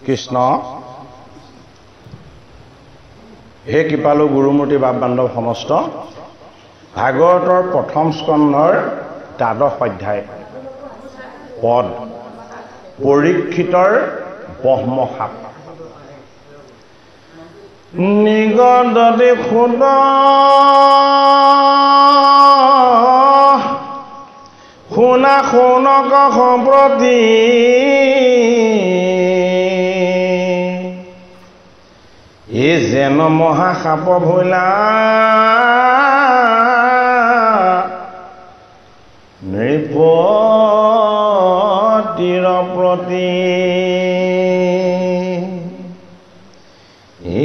কৃষ্ণ হে কৃপালু গুৰুমূৰ্তি বাপ বান্ধৱ সমস্ত ভাগৱতৰ প্ৰথম স্কন্ধৰ ১২ অধ্যায় পদ পৰীক্ষিতৰ ব্ৰহ্মসাপ নিগদতে খুদ শুনা শুনক সম্প্ৰতি এ যেন মহাসাপ ভৈলা নৃপতিৰ প্ৰতি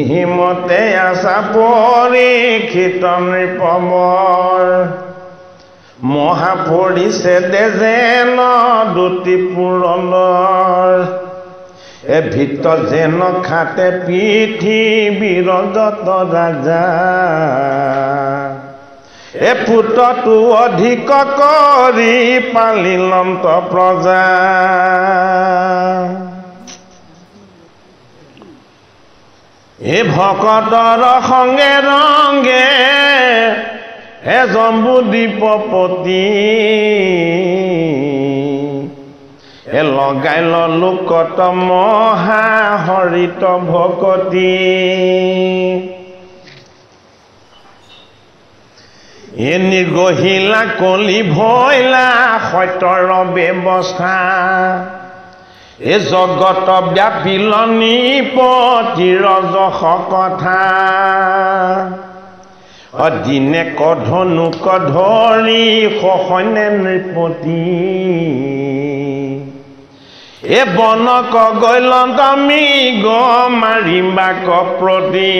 হিমতে আশা পৰীক্ষিত নৃপমৰ মহা পৰিছে যেন দুটি পুৰণৰ এ ভিতৰত যেন খাতে পৃথিৱীৰ যত ৰাজা এ পুতটো অধিক কৰি পালিলন্ত প্ৰজা এ ভকতৰ সংগে ৰংগে হে জম্বুদ্বীপপতি এ লগাই লোকত মহা হৰিত ভকতি এ নিৰ্গহিলা কলি ভৈলা সত্যৰ ব্যৱস্থা এ জগত ব্যাপিল নৃপতিৰ যশ কথা দিনে কধনুক ধৰি সহনে নৃপতি এ বনক গৈলন্ত মৃগ মাৰিবাক প্ৰতি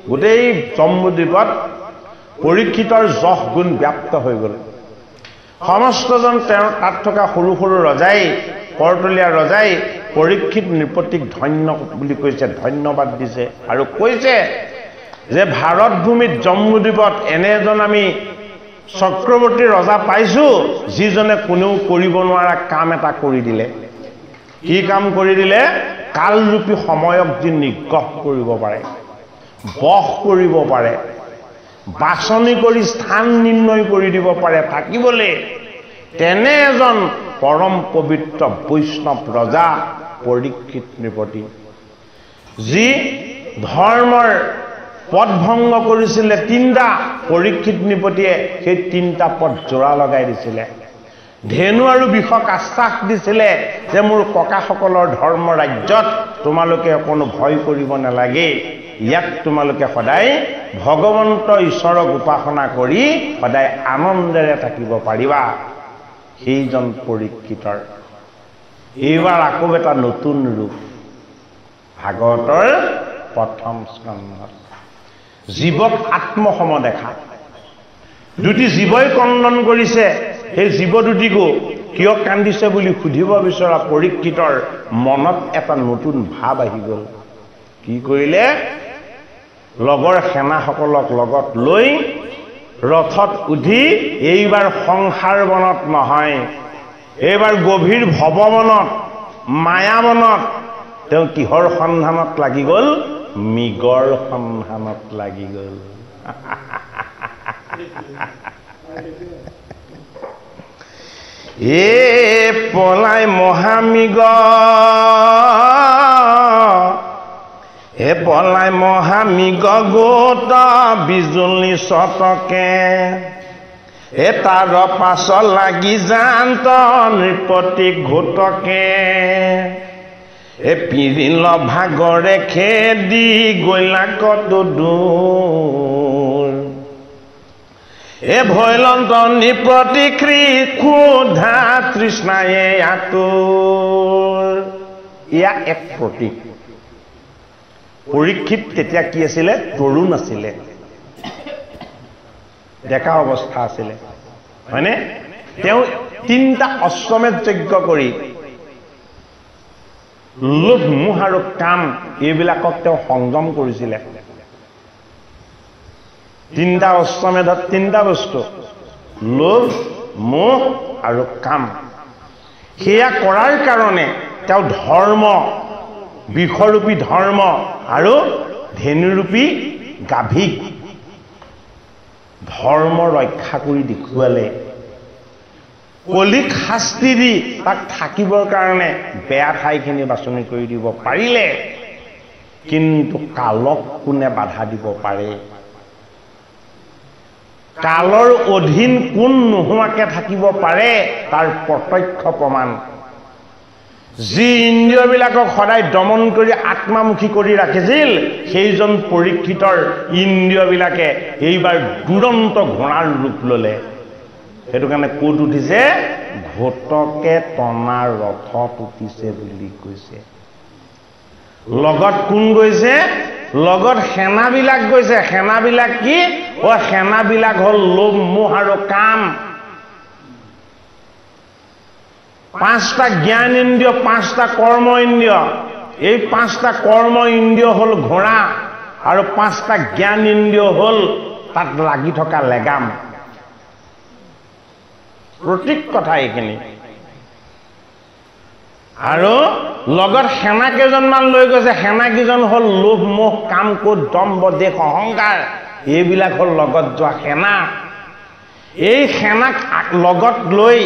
গোটেই জম্বুদ্বীপত পৰীক্ষিতৰ যশ গুণ ব্যাপ্ত হৈ গ'ল সমস্তজন তেওঁৰ তাত থকা সৰু সৰু ৰজাই কৰতলীয়া ৰজাই পৰীক্ষিত নৃপতিক ধন্য বুলি কৈছে ধন্যবাদ দিছে আৰু কৈছে যে ভাৰত ভূমিত জম্বুদ্বীপত এনে এজন আমি চক্ৰৱৰ্তী ৰজা পাইছো যিজনে কোনেও কৰিব নোৱাৰা কাম এটা কৰি দিলে কি কাম কৰি দিলে কালৰূপী সময়ক যি নিগ্ৰহ কৰিব পাৰে বশ কৰিব পাৰে বাছনি কৰি স্থান নিৰ্ণয় কৰি দিব পাৰে থাকিবলৈ তেনে এজন পৰম পবিত্ৰ বৈষ্ণৱ ৰজা পৰীক্ষিত নৃপতি যি ধৰ্মৰ পদভংগ কৰিছিলে তিনিটা পৰীক্ষিত নৃপতিয়ে সেই তিনিটা পদ জোৰা লগাই দিছিলে ধেনু আৰু বিষক আশ্বাস দিছিলে যে মোৰ ককাসকলৰ ধৰ্ম ৰাজ্যত তোমালোকে কোনো ভয় কৰিব নালাগে ইয়াত তোমালোকে সদায় ভগৱন্ত ঈশ্বৰক উপাসনা কৰি সদায় আনন্দেৰে থাকিব পাৰিবা সেইজন পৰীক্ষিতৰ এইবাৰ আকৌ এটা নতুন ৰূপ ভাগৱতৰ প্ৰথম স্কন্ধত জীৱক আত্মসম দেখা দুটি জীৱই কন্দন কৰিছে সেই জীৱ দুটিকো কিয় কান্দিছে বুলি সুধিব বিচৰা পৰীক্ষিতৰ মনত এটা নতুন ভাৱ আহি গ'ল কি কৰিলে লগৰ সেনাসকলক লগত লৈ ৰথত উঠি এইবাৰ সংসাৰ বনত নহয় এইবাৰ গভীৰ ভৱবনত মায়াবনত তেওঁ কিহৰ সন্ধানত লাগি গ'ল মৃগৰ সন্ধানত লাগি গ'ল এ পলাই মহামৃগ হে পলাই মহামৃগ গোট বিজুলী চটকে হে তাৰ পাছ লাগি যান্ত নৃপতি ঘোটকে এ পিৰিল ভাগৰে খেদি গৈলা কত দূৰ এ ভৈলন্ত নৃপতি ক্ষুধা তৃষ্ণায়ে আতুৰ ইয়া এক প্ৰতীক পৰীক্ষিত তেতিয়া কি আছিলে তৰুণ আছিলে ডেকা অৱস্থা আছিলে হয়নে তেওঁ তিনিটা অশ্বমেধ যজ্ঞ কৰি লোভ মোহ আৰু কাম এইবিলাকক তেওঁ সংযম কৰিছিলে তিনিটা অশ্বমেধত তিনিটা বস্তু লোভ মোহ আৰু কাম সেয়া কৰাৰ কাৰণে তেওঁ ধৰ্ম বিষৰূপী ধৰ্ম আৰু ধেনুৰূপী গাভীক ধৰ্ম ৰক্ষা কৰি দেখুৱালে কলিক শাস্তি দি তাক থাকিবৰ কাৰণে বেয়া ঠাইখিনি বাছনি কৰি দিব পাৰিলে কিন্তু কালক কোনে বাধা দিব পাৰে কালৰ অধীন কোন নোহোৱাকে থাকিব পাৰে তাৰ প্ৰত্যক্ষ প্ৰমাণ যি ইন্দ্ৰিয়বিলাকক সদায় দমন কৰি আত্মামুখী কৰি ৰাখিছিল সেইজন পৰীক্ষিতৰ ইন্দ্ৰিয়বিলাকে এইবাৰ দুৰন্ত ঘোঁৰাৰ ৰূপ ল'লে সেইটো কাৰণে ক'ত উঠিছে ঘোটকে টনা ৰথত উঠিছে বুলি কৈছে লগত কোন গৈছে লগত সেনাবিলাক গৈছে সেনাবিলাক কি সেনাবিলাক হ'ল লোভ মোহ আৰু কাম পাঁচটা জ্ঞান ইন্দ্ৰিয় পাঁচটা কৰ্ম ইন্দ্ৰিয় এই পাঁচটা কৰ্ম ইন্দ্ৰিয় হ'ল ঘোঁৰা আৰু পাঁচটা জ্ঞান ইন্দ্ৰিয় হ'ল তাত লাগি থকা লেগাম প্ৰতীক কথা এইখিনি আৰু লগত সেনা কেইজনমান লৈ গৈছে সেনা কেইজন হ'ল লোভ মোহ কাম ক্ৰোধ দম্ভ দেশ অহংকাৰ এইবিলাক হ'ল লগত যোৱা সেনা এই সেনাক লগত লৈ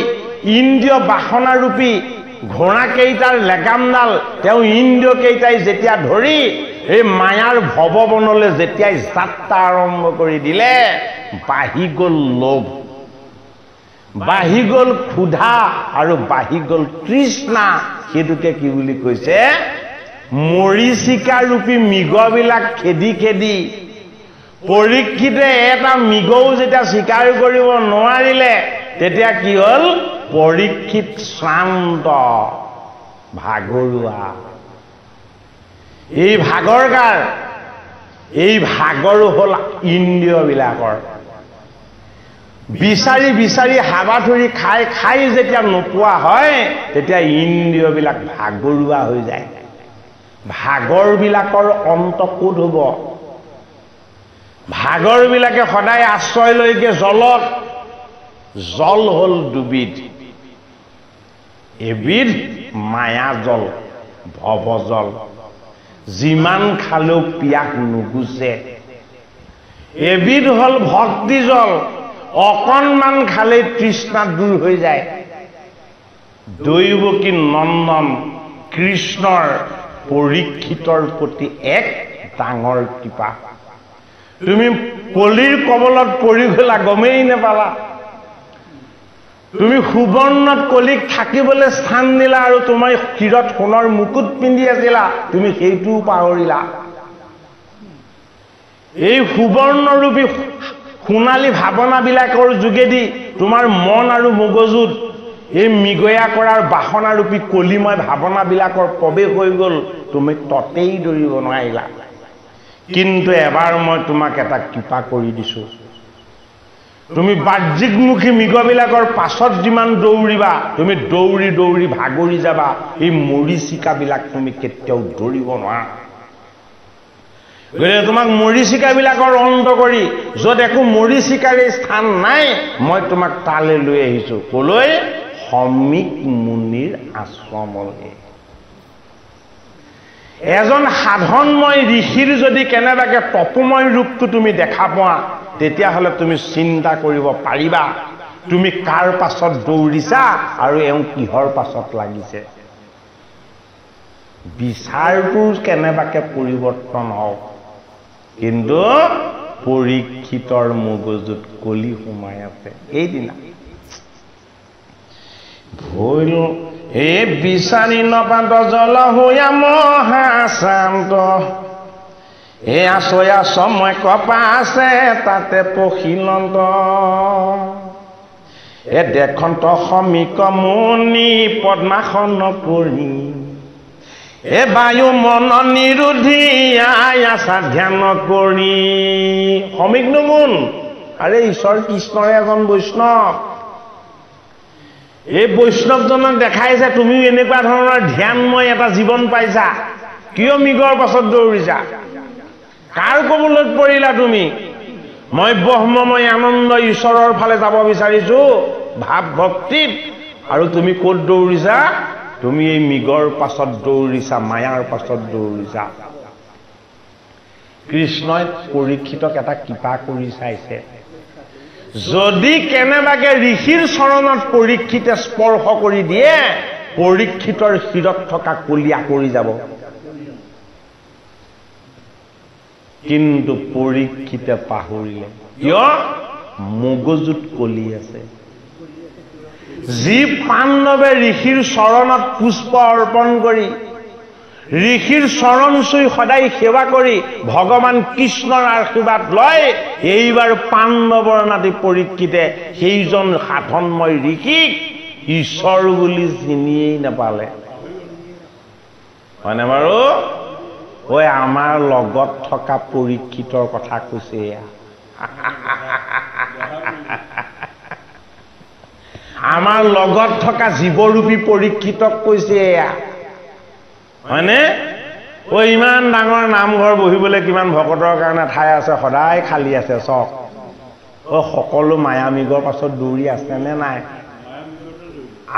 ইন্দ্ৰিয় বাসনাৰূপী ঘোঁৰা কেইটাৰ লেগামডাল তেওঁ ইন্দ্ৰিয় কেইটাই যেতিয়া ধৰি এই মায়াৰ ভৱবনলৈ যেতিয়াই যাত্ৰা আৰম্ভ কৰি দিলে বাঢ়ি গ'ল লোভ বাঢ়ি গ'ল ক্ষুধা আৰু বাঢ়ি গ'ল তৃষ্ণা সেইটোকে কি বুলি কৈছে মৰিচিকাৰূপী মৃগবিলাক খেদি খেদি পৰীক্ষিতে এটা মৃগও যেতিয়া স্বীকাৰ কৰিব নোৱাৰিলে তেতিয়া কি হ'ল পৰীক্ষিত শ্ৰান্ত ভাগৰুৱা এই ভাগৰ কাৰ এই ভাগৰো হ'ল ইন্দ্ৰিয়বিলাকৰ বিচাৰি বিচাৰি হাবাথুৰি খাই খাই যেতিয়া নোপোৱা হয় তেতিয়া ইন্দ্ৰিয়বিলাক ভাগৰুৱা হৈ যায় ভাগৰবিলাকৰ অন্ত ক'ত হ'ব ভাগৰবিলাকে সদায় আশ্ৰয় লৈকে জলত জল হ'ল দুবিধ এবিধ মায়া জল ভৱজল যিমান খালেও পিয়াস নুগুচে এবিধ হ'ল ভক্তি জল অকণমান খালে তৃষ্ণা দূৰ হৈ যায় দৈৱকী নন্দন কৃষ্ণৰ পৰীক্ষিতৰ প্ৰতি এক ডাঙৰ কৃপা তুমি কলিৰ কবলত পৰি গলা গমেই নেপালা তুমি সুবৰ্ণত কলিক থাকিবলৈ স্থান দিলা আৰু তোমাৰ শিৰত সোণৰ মুকুট পিন্ধি আছিলা তুমি সেইটোও পাহৰিলা এই সুবৰ্ণৰূপী সোণালী ভাৱনাবিলাকৰ যোগেদি তোমাৰ মন আৰু মগজুত এই মৃগয়া কৰাৰ বাসনাৰূপী কলিময় ভাৱনাবিলাকৰ প্ৰৱেশ হৈ গ'ল তুমি ততেই দৌৰিব নোৱাৰিলা কিন্তু এবাৰ মই তোমাক এটা কৃপা কৰি দিছো তুমি বাহ্যিকমুখী মৃগবিলাকৰ পাছত যিমান দৌৰিবা তুমি দৌৰি দৌৰি ভাগৰি যাবা এই মৰিচিকাবিলাক তুমি কেতিয়াও দৌৰিব নোৱাৰা গতিকে তোমাক মৰিচিকাবিলাকৰ অন্ত কৰি য'ত একো মৰিচিকাৰে স্থান নাই মই তোমাক তালৈ লৈ আহিছো কলৈ সমীক মুনিৰ আশ্ৰমলৈ এজন সাধনময় ঋষিৰ যদি কেনেবাকে তপময় ৰূপটো তুমি দেখা পোৱা তেতিয়াহ'লে তুমি চিন্তা কৰিব পাৰিবা তুমি কাৰ পাছত দৌৰিছা আৰু এওঁ কিহৰ পাছত লাগিছে বিচাৰটো কেনেবাকে পৰিৱৰ্তন হওক কিন্তু পৰীক্ষিতৰ মগজুত কলি সোমাই আছে এইদিনা ভুল এই বিচাৰি নপাত জল হৈয়া মহাশান্ত এই আছয়া সময় কপা আছে তাতে পখিলন্ত এ দেখন্ত সমীক মুনি পদ্মাসন কৰি এ বায়ু মন নিৰোধী আছা ধ্যান কৰি সমীক মুন আৰে ঈশ্বৰ কৃষ্ণৰে এজন বৈষ্ণৱ এই বৈষ্ণৱজনক দেখাইছে তুমিও এনেকুৱা ধৰণৰ ধ্যানময় এটা জীৱন পাইছা কিয় মৃগৰ পাছত দৌৰিছা কাৰ কবলত পৰিলা তুমি মই ব্ৰহ্মময় আনন্দ ঈশ্বৰৰ ফালে যাব বিচাৰিছো ভাৱ ভক্তিত আৰু তুমি ক'ত দৌৰিছা তুমি এই মৃগৰ পাছত দৌৰিছা, মায়াৰ পাছত দৌৰিছা। কৃষ্ণই পৰীক্ষিতক এটা কৃপা কৰি চাইছে, যদি কেনেবাকে ঋষিৰ চৰণত পৰীক্ষিতে স্পৰ্শ কৰি দিয়ে, পৰীক্ষিতৰ শিৰত থকা কলিয়া কৰি যাব। কিন্তু পৰীক্ষিতে পাহৰিলে, কিয়? মগজুত কলি আছে। যি পাণ্ডৱে ঋষিৰ চৰণত পুষ্প অৰ্পণ কৰি, ঋষিৰ চৰণ চুই সদায় সেৱা কৰি ভগৱান কৃষ্ণৰ আশীৰ্বাদ লয়, এইবাৰ পাণ্ডৱৰ নাতি পৰীক্ষিতে সেইজন সাধনময় ঋষিক ঈশ্বৰ বুলি চিনিয়েই নাপালে। হয়নে বাৰু? ঐ আমাৰ লগত থকা পৰীক্ষিতৰ কথা কৈছে এয়া। আমাৰ লগত থকা জীৱৰূপী পৰীক্ষিতক কৈছে এয়া। হয়নে? ঐ ইমান ডাঙৰ নামঘৰ বহিবলৈ কিমান ভকতৰ কাৰণে ঠাই আছে, সদায় খালী আছে চক। ঐ সকলো মায়ামৃগৰ পাছত দৌৰি আছেনে নাই?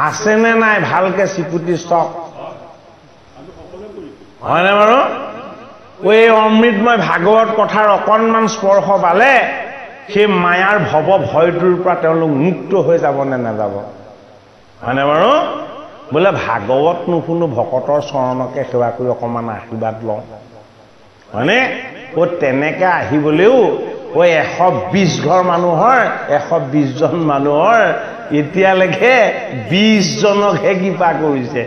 আছেনে নাই? ভালকে চিকুটি চক। হয়নে বাৰু? এই অমৃতময় ভাগৱত কথাৰ অকণমান স্পৰ্শ পালে সেই মায়াৰ ভৱ ভয়টোৰ পৰা তেওঁলোক মুক্ত হৈ যাব নে নাযাব? হয়নে বাৰু? বোলে ভাগৱত নুশুনো, ভকতৰ চৰণকে সেৱা কৰি অকণমান আশীৰ্বাদ লওঁ। হয়নে? তেনেকে আহিবলৈও 120 ঘৰ মানুহৰ 120 জন মানুহৰ এতিয়ালৈকে 20 জনকহে কৃপা কৰিছে।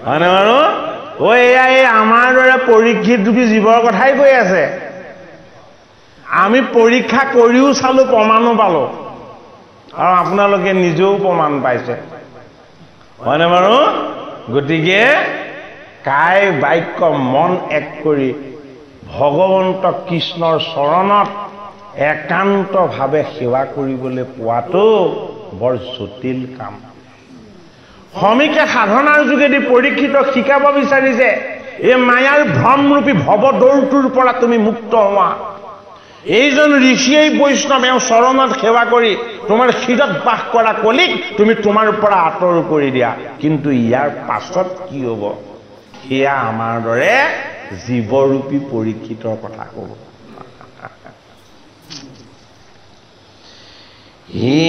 হয়নে বাৰু? এয়া এই আমাৰ দৰে পৰীক্ষিত দুখী জীৱৰ কথাই কৈ আছে। আমি পৰীক্ষা কৰিও চালো, প্ৰমাণো পালো, আৰু আপোনালোকে নিজেও প্ৰমাণ পাইছে। হয়নে বাৰু? গতিকে কায় বাক্য মন এক কৰি ভগৱন্ত কৃষ্ণৰ চৰণত একান্তভাৱে সেৱা কৰিবলৈ পোৱাটো বৰ জটিল কাম। শ্ৰমিকে সাধনাৰ যোগেদি পৰীক্ষিতক শিকাব বিচাৰিছে, এই মায়াৰ ভ্ৰমৰূপী ভৱদৌৰটোৰ পৰা তুমি মুক্ত হোৱা। এইজন ঋষিয়েই বৈষ্ণৱ, এওঁ চৰণত সেৱা কৰি তোমাৰ শিৰত বাস কৰা কলিক তুমি তোমাৰ পৰা আঁতৰ কৰি দিয়া। কিন্তু ইয়াৰ পাছত কি হ'ব, সেয়া আমাৰ দৰে জীৱৰূপী পৰীক্ষিতৰ কথা ক'ব। হি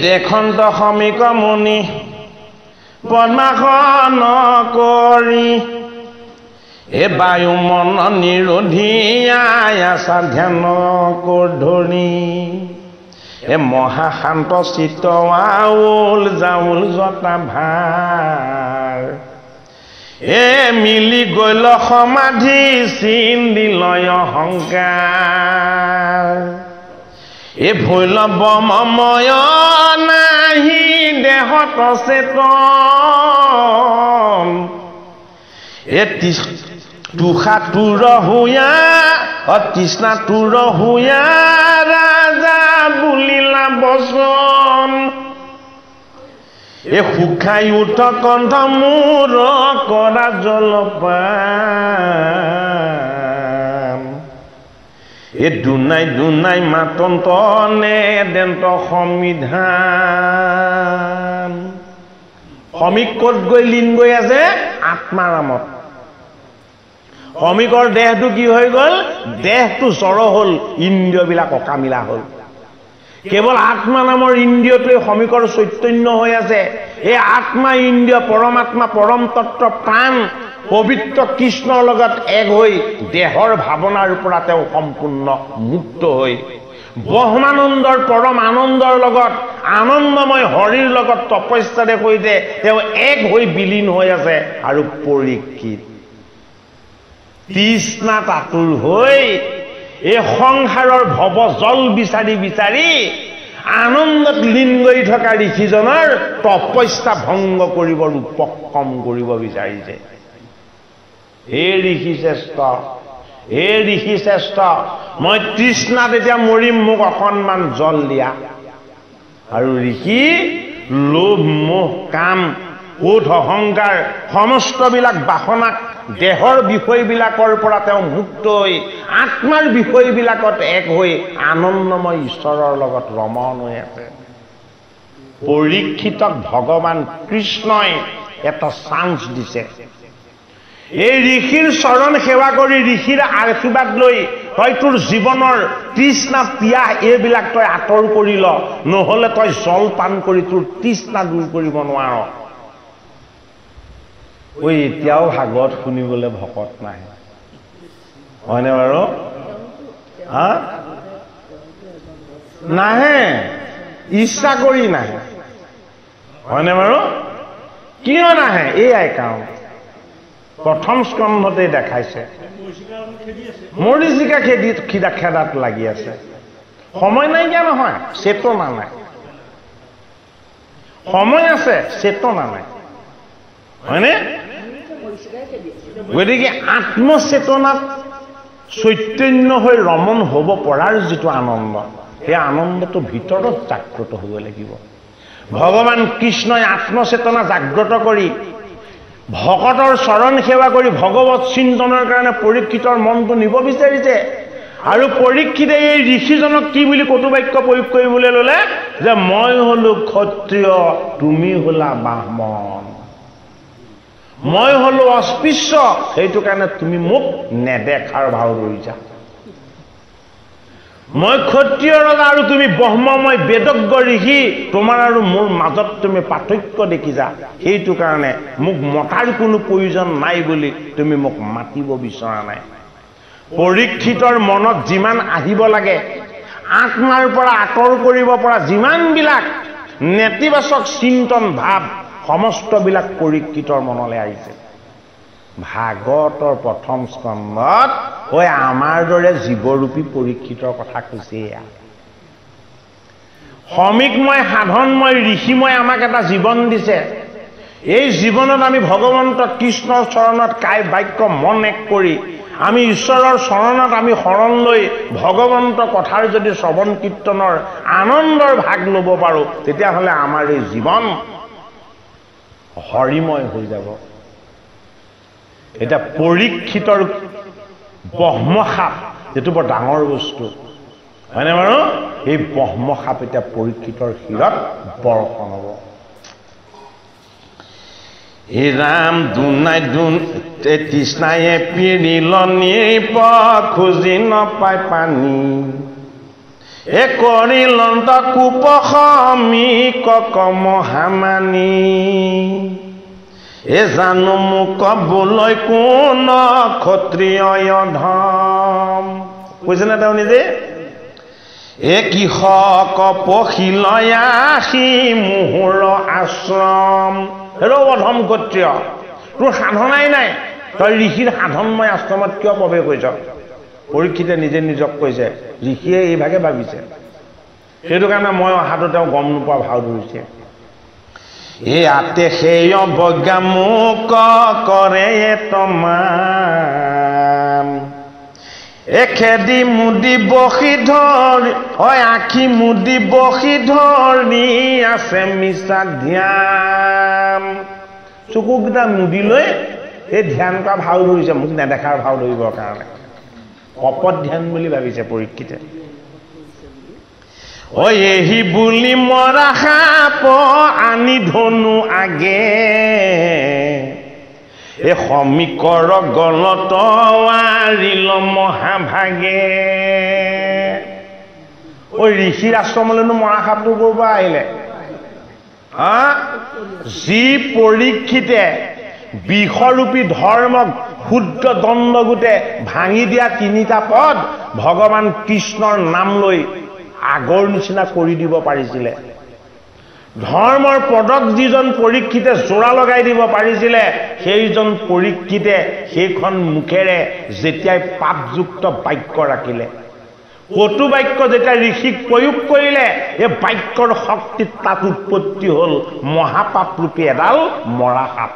দেশন্ত শ্ৰমিক মুনি পদ্মাসন কৰি, এ বায়ু মন নিৰোধিয়া ধ্যান ধৰি, এ মহাশান্ত চিত্ত আউল জাউল জতা ভাৰ, এ মিলি গৈল সমাধি চিন দিলয় অহংকাৰ, এ ভৈল ব্ৰহ্মময় নাহি দেহত চেতন, এ তুষা তুৰ হুয়া তৃষ্ণা তুৰ হুয়া ৰাজা বুলিলা বচন, এ শুকাই উঠ কণ্ঠ মূৰ কৰা জলপান, এ দুনাই দুনাই মাতন্তনে দেন্ত সমিধান। শ্ৰমিক ক'ত গৈ লীন গৈ আছে? আত্মাৰামত। শ্ৰমিকৰ দেহটো কি হৈ গ'ল? দেহটো জড় হ'ল, ইন্দ্ৰিয়বিলাক অকামিলা হ'ল। কেৱল আত্মা নামৰ ইন্দ্ৰিয়টোৱে শ্ৰমিকৰ চৈতন্য হৈ আছে। এই আত্মা ইন্দ্ৰিয় পৰমাত্মা পৰম তত্ত্ব প্ৰাণ পবিত্ৰ কৃষ্ণৰ লগত এক হৈ দেহৰ ভাৱনাৰ পৰা তেওঁ সম্পূৰ্ণ মুক্ত হৈ ব্ৰহ্মানন্দৰ পৰম আনন্দৰ লগত আনন্দময় হৰিৰ লগত তপস্যাৰে সৈতে তেওঁ এক হৈ বিলীন হৈ আছে। আৰু পৰীক্ষিত তৃষ্ণাত আতুৰ হৈ এই সংসাৰৰ ভৱ জল বিচাৰি বিচাৰি আনন্দত লীন গৈ থকা ঋষিজনৰ তপস্যা ভংগ কৰিবৰ উপক্ৰম কৰিব বিচাৰিছে। হে ঋষি শ্ৰেষ্ঠ, হে ঋষি শ্ৰেষ্ঠ, মই তৃষ্ণাত এতিয়া মৰিম, মোক অকণমান জল দিয়া। আৰু ঋষি লোভ মোহ কাম ক্ৰোধ অহংকাৰ সমস্তবিলাক বাসনাক দেহৰ বিষয়বিলাকৰ পৰা তেওঁ মুক্ত হৈ আত্মাৰ বিষয়বিলাকত এক হৈ আনন্দময় ঈশ্বৰৰ লগত ৰমণ হৈ আছে। পৰীক্ষিতক ভগৱান কৃষ্ণই এটা চান্স দিছে। এই ঋষিৰ চৰণ সেৱা কৰি ঋষিৰ আশীৰ্বাদ লৈ তই তোৰ জীৱনৰ তৃষ্ণা পিয়াহ এইবিলাক তই আঁতৰ কৰি ল, নহ'লে তই জল পান কৰি তোৰ তৃষ্ণা দূৰ কৰিব নোৱাৰ। ঐ এতিয়াও ভাগৱত শুনিবলৈ ভকত নাই, হয়নে বাৰু? হা নাহে, ইচ্ছা কৰি নাহে, হয়নে বাৰু? কিয় নাহে? এয়াই কাৰণ প্ৰথম স্কন্ধতে দেখাইছে মৰিচিকা খেদাত লাগি আছে। সময় নাইকিয়া নহয়, চেতনা নাই। সময় আছে, চেতনা নাই, হয়নে? গতিকে আত্মচেতনাত চৈতন্য হৈ ৰমণ হ'ব পৰাৰ যিটো আনন্দ, সেই আনন্দটো ভিতৰত জাগ্ৰত হ'ব লাগিব। ভগৱান কৃষ্ণই আত্মচেতনা জাগ্ৰত কৰি ভকতৰ চৰণ সেৱা কৰি ভগৱত চিন্তনৰ কাৰণে পৰীক্ষিতৰ মনটো নিব বিচাৰিছে। আৰু পৰীক্ষিতে এই ঋষিজনক কি বুলি কটু বাক্য প্ৰয়োগ কৰিবলৈ ল'লে যে মই হলো ক্ষত্ৰিয়, তুমি হলা ব্ৰাহ্মণ, মই হলো অস্পৃশ্য, সেইটো কাৰণে তুমি মোক নেদেখাৰ ভাও ধৰিছা। মই ক্ষত্ৰিয় ৰজা আৰু তুমি ব্ৰহ্মময় বেদজ্ঞ ঋষি, তোমাৰ আৰু মোৰ মাজত তুমি পাৰ্থক্য দেখিছা, সেইটো কাৰণে মোক মতাৰ কোনো প্ৰয়োজন নাই বুলি তুমি মোক মাতিব বিচৰা নাই। পৰীক্ষিতৰ মনত যিমান আহিব লাগে, আত্মাৰ পৰা আঁতৰ কৰিব পৰা যিমানবিলাক নেতিবাচক চিন্তন ভাৱ, সমস্তবিলাক পৰীক্ষিতৰ মনলৈ আহিছে। ভাগৱতৰ প্ৰথম স্কন্ধত ঐ আমাৰ দৰে জীৱৰূপী পৰীক্ষিতৰ কথা কৈছে। শ্ৰমিকময় সাধনময় ঋষিময় আমাক এটা জীৱন দিছে। এই জীৱনত আমি ভগৱন্ত কৃষ্ণৰ চৰণত কায় বাক্য মন এক কৰি আমি ঈশ্বৰৰ চৰণত আমি শৰণ লৈ ভগৱন্ত কথাৰ যদি শ্ৰৱণ কীৰ্তনৰ আনন্দৰ ভাগ ল'ব পাৰোঁ, তেতিয়াহ'লে আমাৰ এই জীৱন হৰিময় হৈ যাব। এটা পৰীক্ষিতৰ ব্ৰহ্মসাপ, এইটো বৰ ডাঙৰ বস্তু, হয়নে বাৰু? এই ব্ৰহ্মসাপ এতিয়া পৰীক্ষিতৰ শিৰত বৰ্ষণ হ'ব। হে ৰাম দুনাই তৃষ্ণায়ে পিৰিলনি খুজি নপাই পানী, এ কৰিলন্ত কুপসমি কক মহামানী, এ জানো মোক কবলৈ কোন ক্ষত্ৰিয় ধম। কৈছেনে তেওঁ নিজে? এ কৃষক পখিলয়াসী মোহৰ আশ্ৰম, হেৰৌ অধম ক্ষত্ৰিয়, তোৰ সাধনাই নাই, তই ঋষিৰ সাধনময় আশ্ৰমত কিয় প্ৰৱেশ কৰিছ? পৰীক্ষিতে নিজে নিজক কৈছে, ঋষিয়ে এইভাগে ভাবিছে, সেইটো কাৰণে মই অহাটো তেওঁ গম নোপোৱা ভাও ধৰিছে। ইয়াতে সেই অৱজ্ঞা মোক কৰে তমান, এখেদি মুদি বসি ধৰি, হয় আখি মুদি বসি ধৰি আছে মিছা ধ্যান। চকুকেইটা মুদি লৈ এই ধ্যান কৰা ভাও ধৰিছে, মোক নেদেখাৰ ভাও ধৰিবৰ কাৰণে। অপদ ধ্যান বুলি ভাবিছে পৰীক্ষিতে। ঐ এহি বুলি মৰা সাপ আনি ধনু আগে, এ সমীকৰ গলত আৰিল মহাভাগে। ঐ ঋষিৰ আশ্ৰমলৈনো মৰা সাপটো ক'ৰ পৰা আহিলে? যি পৰীক্ষিতে বিষৰূপী ধৰ্মক ক্ষুদ্ৰ দণ্ড গোটে ভাঙি দিয়া তিনিটা পদ ভগৱান কৃষ্ণৰ নাম লৈ আগৰ নিচিনা কৰি দিব পাৰিছিলে। ধৰ্মৰ পদক যিজন পৰীক্ষিতে জোৰা লগাই দিব পাৰিছিলে, সেইজন পৰীক্ষিতে সেইখন মুখেৰে যেতিয়াই পাপযুক্ত বাক্য ৰাখিলে, কটু বাক্য যেতিয়া ঋষিক প্ৰয়োগ কৰিলে, এই বাক্যৰ শক্তিত তাত উৎপত্তি হ'ল মহাপাপৰূপী এডাল মৰা সাপ।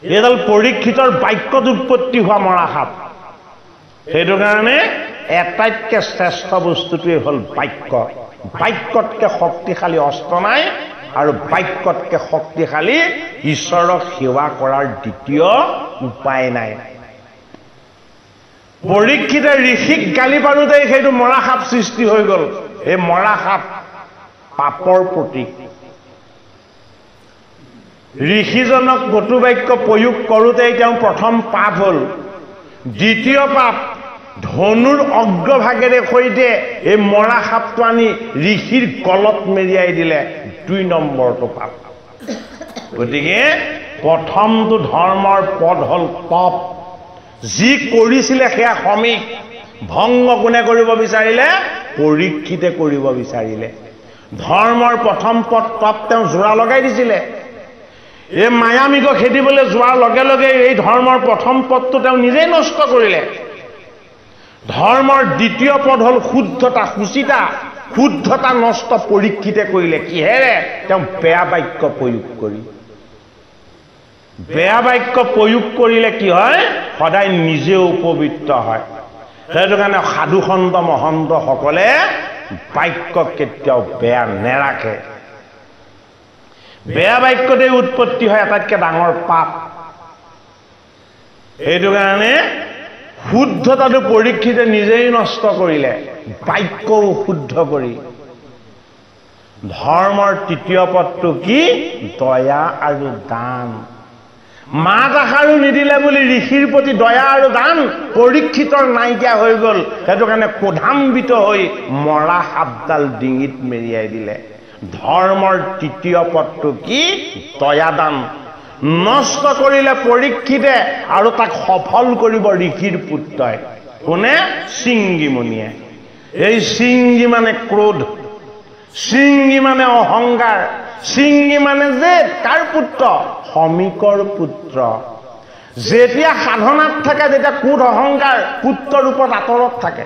এইডাল পৰীক্ষিতৰ বাক্যত উৎপত্তি হোৱা মৰা সাপ। সেইটো কাৰণে এটাইতকৈ শ্ৰেষ্ঠ বস্তুটোৱে হ'ল বাক্য। বাক্যতকৈ শক্তিশালী অস্ত্ৰ নাই, আৰু বাক্যতকৈ শক্তিশালী ঈশ্বৰক সেৱা কৰাৰ দ্বিতীয় উপায় নাই। পৰীক্ষিতে ঋষিক গালি পাৰোঁতে সেইটো মৰা সাপ সৃষ্টি হৈ গ'ল। এই মৰা সাপ পাপৰ প্ৰতীক ঋষিজনক কটুবাক্য প্ৰয়োগ কৰোঁতেই তেওঁ প্ৰথম পাপ হ'ল দ্বিতীয় পাপ ধনুৰ অগ্ৰভাগেৰে সৈতে এই মৰা সাপটো আনি ঋষিৰ গলত মেৰিয়াই দিলে 2 নম্বৰটো পাপ গতিকে প্ৰথমটো ধৰ্মৰ পদ হ'ল পাপ যি কৰিছিলে সেয়া সমীক ভংগ কোনে কৰিব বিচাৰিলে পৰীক্ষিতে কৰিব বিচাৰিলে ধৰ্মৰ প্ৰথম পদ পাপ তেওঁ জোৰা লগাই দিছিলে এই মায়ামিক খেদিবলৈ যোৱাৰ লগে লগে এই ধৰ্মৰ প্ৰথম পদটো তেওঁ নিজেই নষ্ট কৰিলে ধৰ্মৰ দ্বিতীয় পদ হ'ল শুদ্ধতা সুচিতা শুদ্ধতা নষ্ট পৰীক্ষিতে কৰিলে কিহেৰে তেওঁ বেয়া বাক্য প্ৰয়োগ কৰি বেয়া বাক্য প্ৰয়োগ কৰিলে কি হয় সদায় নিজে উপবিত্ৰ হয় সেইটো কাৰণে সাধুসন্ত মহন্ত সকলে বাক্য কেতিয়াও বেয়া নেৰাখে বেয়া বাক্যতে উৎপত্তি হয় আটাইতকৈ ডাঙৰ পাপ সেইটো কাৰণে শুদ্ধতাটো পৰীক্ষিতে নিজেই নষ্ট কৰিলে বাক্যও শুদ্ধ কৰি ধৰ্মৰ তৃতীয় পদটো কি দয়া আৰু দান মাত আশাৰো নিদিলে বুলি ঋষিৰ প্ৰতি দয়া আৰু দান পৰীক্ষিতৰ নাইকিয়া হৈ গ'ল সেইটো কাৰণে ক্ৰোধান্বিত হৈ মৰা সাপডাল ডিঙিত মেৰিয়াই দিলে ধৰ্মৰ তৃতীয় পদটো কি দয়া দান নষ্ট কৰিলে পৰীক্ষিতে আৰু তাক সফল কৰিব ঋষিৰ পুত্ৰই কোনে শৃংগীমুনিয়ে এই শৃংগী মানে ক্ৰোধ শৃংগী মানে অহংকাৰ শৃংগী মানে যে কাৰ পুত্ৰ সমীকৰ পুত্ৰ যেতিয়া সাধনাত থাকে যেতিয়া ক্ৰোধ অহংকাৰ পুত্ৰ ৰূপত আঁতৰত থাকে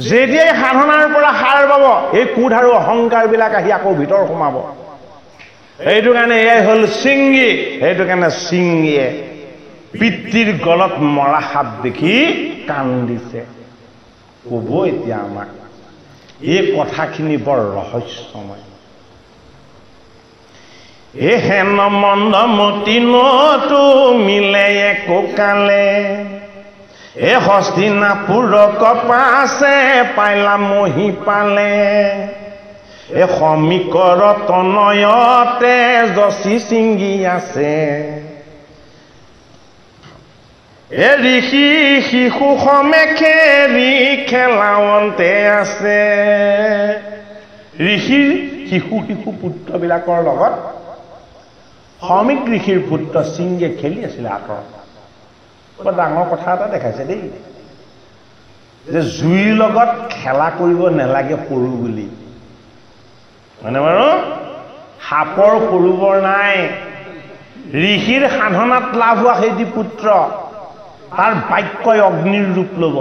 যেতিয়াই সাধনাৰ পৰা সাৰ পাব এই ক্ৰোধ আৰু অহংকাৰ বিলাক আহি আকৌ ভিতৰ সোমাব এইটো কাৰণে এয়াই হ'ল শৃংগী সেইটো কাৰণে শৃংগীয়ে পিতৃৰ গলত মৰা সাপ দেখি কান্দিছে ক'ব এতিয়া আমাক এই কথাখিনি বৰ ৰহস্যময় এ হেন মন্দ মতি নতু মিলে একোকালে এ হস্তিনাপুৰ কপাছে পাইলা মহি পালে এ সমীকৰ তনয়তে যচি চিংগি আছে এ ঋষি শিশু সমেখেৰি খেলাৱন্তে আছে ঋষিৰ শিশু শিশু পুত্ৰবিলাকৰ লগত সমীক ঋষিৰ পুত্ৰ সিংহে খেলি আছিলে আঁতৰত বৰ ডাঙৰ কথা এটা দেখাইছে দেই যে জুইৰ লগত খেলা কৰিব নালাগে সৰু বুলি মানে বাৰু সাপৰ সৰুবৰ নাই ঋষিৰ সাধনাত লাভ হোৱা সেই পুত্ৰ তাৰ বাক্যই অগ্নিৰ ৰূপ ল'ব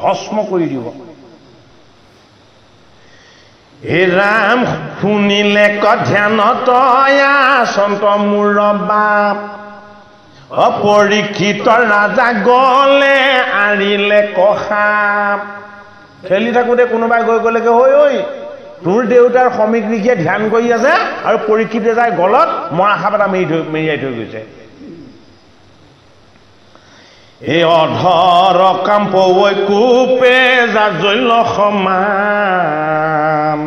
ভস্ম কৰি দিব হে ৰাম শুনিলে ধ্যানত সন্ত মোৰ বাপ অপৰীক্ষিত ৰাজা গলে আৰিলে কসাপ খেলি থাকোঁতে কোনোবাই গৈ গ'লেগে ঐ ঐ তোৰ দেউতাৰ সমীক ঋষিয়ে ধ্যান কৰি আছে আৰু পৰীক্ষিতে যায় গলত মৰা সাপ এটা মেৰিয়াই থৈ গৈছে এই অধৰ কাম্পৈ কোপে জাজৈল সমান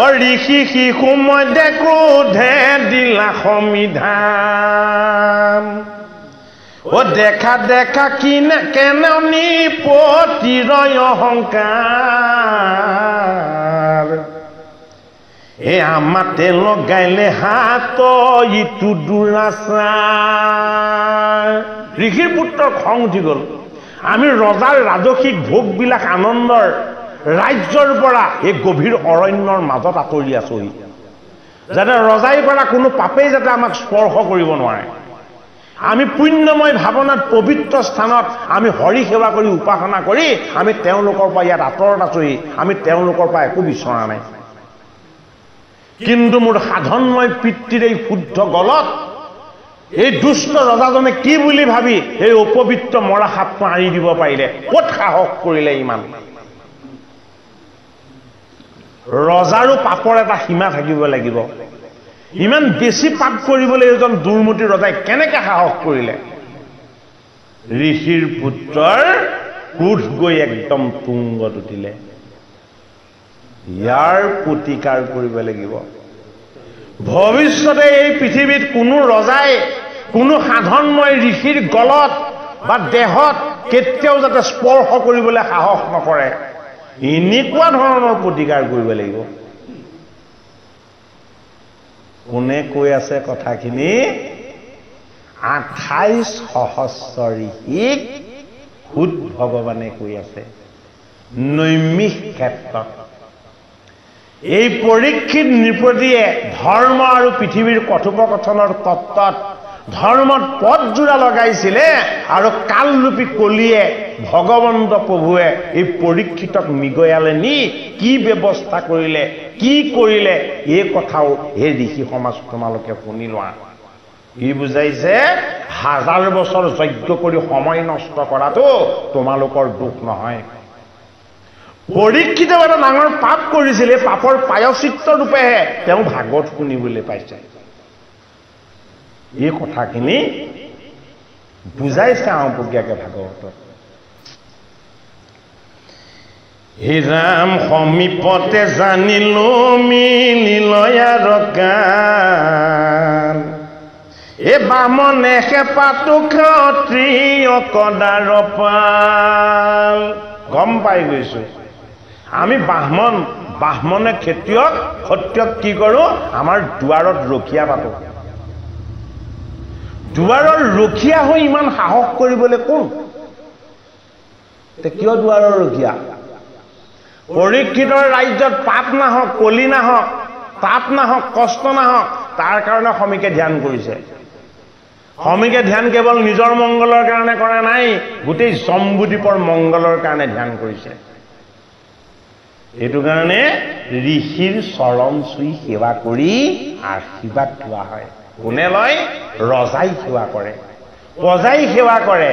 অ ঋষি শিশু মধ্যে ক্ৰোধে দিলা সমিধান ও দেখা দেখা কিনে কেনে নিপতিৰ অহংকাৰ এ আমাতে লগাইলে হাত ইটো দুৰাচাৰ ঋষিৰ পুত্ৰৰ খং উঠি গ'ল আমি ৰজাৰ ৰাজসিক ভোগবিলাক আনন্দৰ ৰাজ্যৰ পৰা এই গভীৰ অৰণ্যৰ মাজত আঁতৰি আছোহি যাতে ৰজাই পৰা কোনো পাপেই যাতে আমাক স্পৰ্শ কৰিব নোৱাৰে আমি পুণ্যময় ভাৱনাত পবিত্ৰ স্থানত আমি হৰি সেৱা কৰি উপাসনা কৰি আমি তেওঁলোকৰ পৰা ইয়াত আঁতৰত আছোহি আমি তেওঁলোকৰ পৰা একো বিচৰা নাই কিন্তু মোৰ সাধনময় পিতৃৰ এই শুদ্ধ গলত এই দুষ্ট ৰজাজনে কি বুলি ভাবি এই অপবিত্ৰ মৰা সাপটো আঁৰি দিব পাৰিলে ক'ত সাহস কৰিলে ইমান ৰজাৰো পাপৰ এটা সীমা থাকিব লাগিব ইমান বেছি পাপ কৰিবলৈ এজন দুৰ্মতি ৰজাই কেনেকৈ সাহস কৰিলে ঋষিৰ পুত্ৰৰ ক্ৰোধ গৈ একদম তুংগত উঠিলে ইয়াৰ প্ৰতিকাৰ কৰিব লাগিব ভৱিষ্যতে এই পৃথিৱীত কোনো ৰজাই কোনো সাধনময় ঋষিৰ গলত বা দেহত কেতিয়াও যাতে স্পৰ্শ কৰিবলৈ সাহস নকৰে এনেকুৱা ধৰণৰ প্ৰতিকাৰ কৰিব লাগিব কোনে কৈ আছে কথাখিনি 28 সহস্ৰ ঋষিক খুদ ভগৱানে কৈ আছে নৈমিষ ক্ষেত্ৰত এই পৰীক্ষিত নৃপতিয়ে ধৰ্ম আৰু পৃথিৱীৰ কথোপকথনৰ তত্ত্বত ধৰ্মত পদজোৰা লগাইছিলে আৰু কালৰূপী কলিয়ে ভগৱন্ত প্ৰভুৱে এই পৰীক্ষিতক মিগয়ালে নি কি ব্যৱস্থা কৰিলে কি কৰিলে এই কথাও এই ঋষি সমাজ তোমালোকে শুনি লোৱা কি বুজাইছে হাজাৰ বছৰ যজ্ঞ কৰি সময় নষ্ট কৰাটো তোমালোকৰ দুখ নহয় পৰীক্ষিতে এটা ডাঙৰ পাপ কৰিছিলে পাপৰ প্ৰায়শ্চিত্ত ৰূপেহে তেওঁ ভাগৱত শুনিবলৈ পাইছে এই কথাখিনি বুজাইছে আওপকীয়াকে ভাগৱতত হে ৰাম সমীপতে জানিলো মিলিলয়াৰ গান এ বামনে খেপাটো ক্ষত্ৰিয় কদাৰ পাল গম পাই গৈছো আমি বাহমনে খেতিয়ক সত্যক কি কৰো আমাৰ দুৱাৰত ৰখিয়া পাতো দুৱাৰৰ ৰখিয়া হৈ ইমান সাহস কৰিবলৈ কোন কিয় দুৱাৰৰ ৰখিয়া পৰীক্ষিতৰ ৰাজ্যত পাপ নাহক কলি নাহক তাপ নাহক কষ্ট নাহক তাৰ কাৰণে সমীকে ধ্যান কৰিছে সমীকে ধ্যান কেৱল নিজৰ মংগলৰ কাৰণে কৰা নাই গোটেই জম্বুদ্বীপৰ মংগলৰ কাৰণে ধ্যান কৰিছে এইটো কাৰণে ঋষিৰ চৰণ চুই সেৱা কৰি আশীৰ্বাদ লোৱা হয় কোনে লয় ৰজাই সেৱা কৰে প্ৰজাই সেৱা কৰে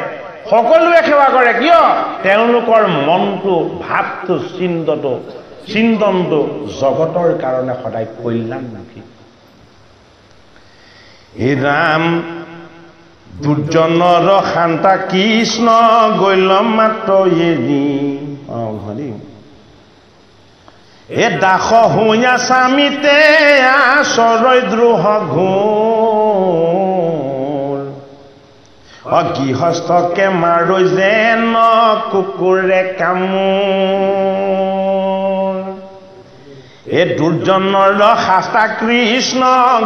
সকলোৱে সেৱা কৰে কিয় তেওঁলোকৰ মনটো ভাৱটো চিন্তনটো জগতৰ কাৰণে সদায় কল্যাণমুখী হে ৰাম দুৰ্জনৰ শান্তা কৃষ্ণ গৈল মাত্ৰ এৰি হৰি এ দাস হুঞা স্বামীতে আশ্ৰয় দ্ৰোহ ঘোৰ গৃহস্থকে মাৰো যেন কুকুৰে কামোৰ এ দুৰ্জনৰ শাস্তা কৃষ্ণ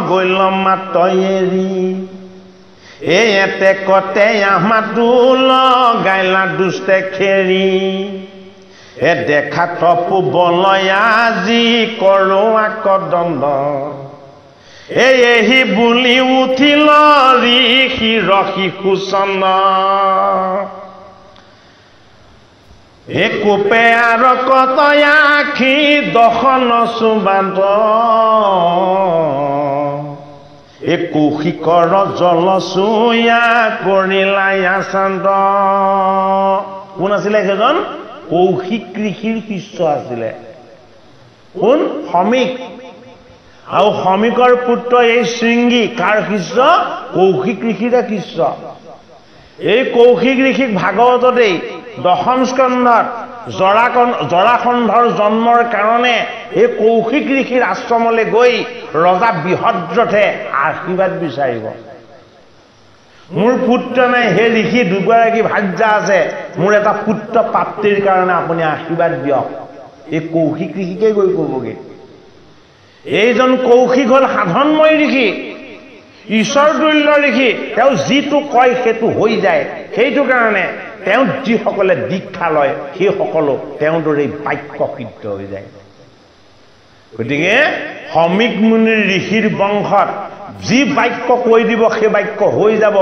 গৈল মাত্ৰ এৰি এতে কতে আমাতো লগাইলা দুষ্টে খেৰি এ দেখা তপু বলয় আজি কৰো আকদণ্ড এই বুলি উঠিল ঋষি ৰখি কুচন এ কোপে আৰু কতয় আখি দশন সুবাদ এ কৌশিকৰ জলচুয়া কৰিলাই আচান্দ কোন আছিলে সেইজন কৌশিক ঋষিৰ শিষ্য আছিলে কোন সমীক আৰু সমীকৰ পুত্ৰ এই শৃংগী কাৰ শিষ্য কৌশিক ঋষিৰে শিষ্য এই কৌশিক ঋষিক ভাগৱততেই দশম স্কন্ধত জৰাসন্ধৰ জন্মৰ কাৰণে এই কৌশিক ঋষিৰ আশ্ৰমলৈ গৈ ৰজা বৃহদ্ৰথে আশীৰ্বাদ বিচাৰিব মোৰ পুত্ৰ নাই হে ঋষি দুগৰাকী ভাৰ্যা আছে মোৰ এটা পুত্ৰ প্ৰাপ্তিৰ কাৰণে আপুনি আশীৰ্বাদ দিয়ক এই কৌশিক ঋষিকে গৈ ক'বগে এইজন কৌশিক হ'ল সাধনময় ঋষি ঈশ্বৰ তুল্য ঋষি তেওঁ যিটো কয় সেইটো হৈ যায় সেইটো কাৰণে তেওঁ যিসকলে দীক্ষা লয় সেইসকলো তেওঁৰ দৰে বাক্য সিদ্ধ হৈ যায় গতিকে সমীক মুনিৰ ঋষিৰ বংশত যি বাক্য কৈ দিব সেই বাক্য হৈ যাব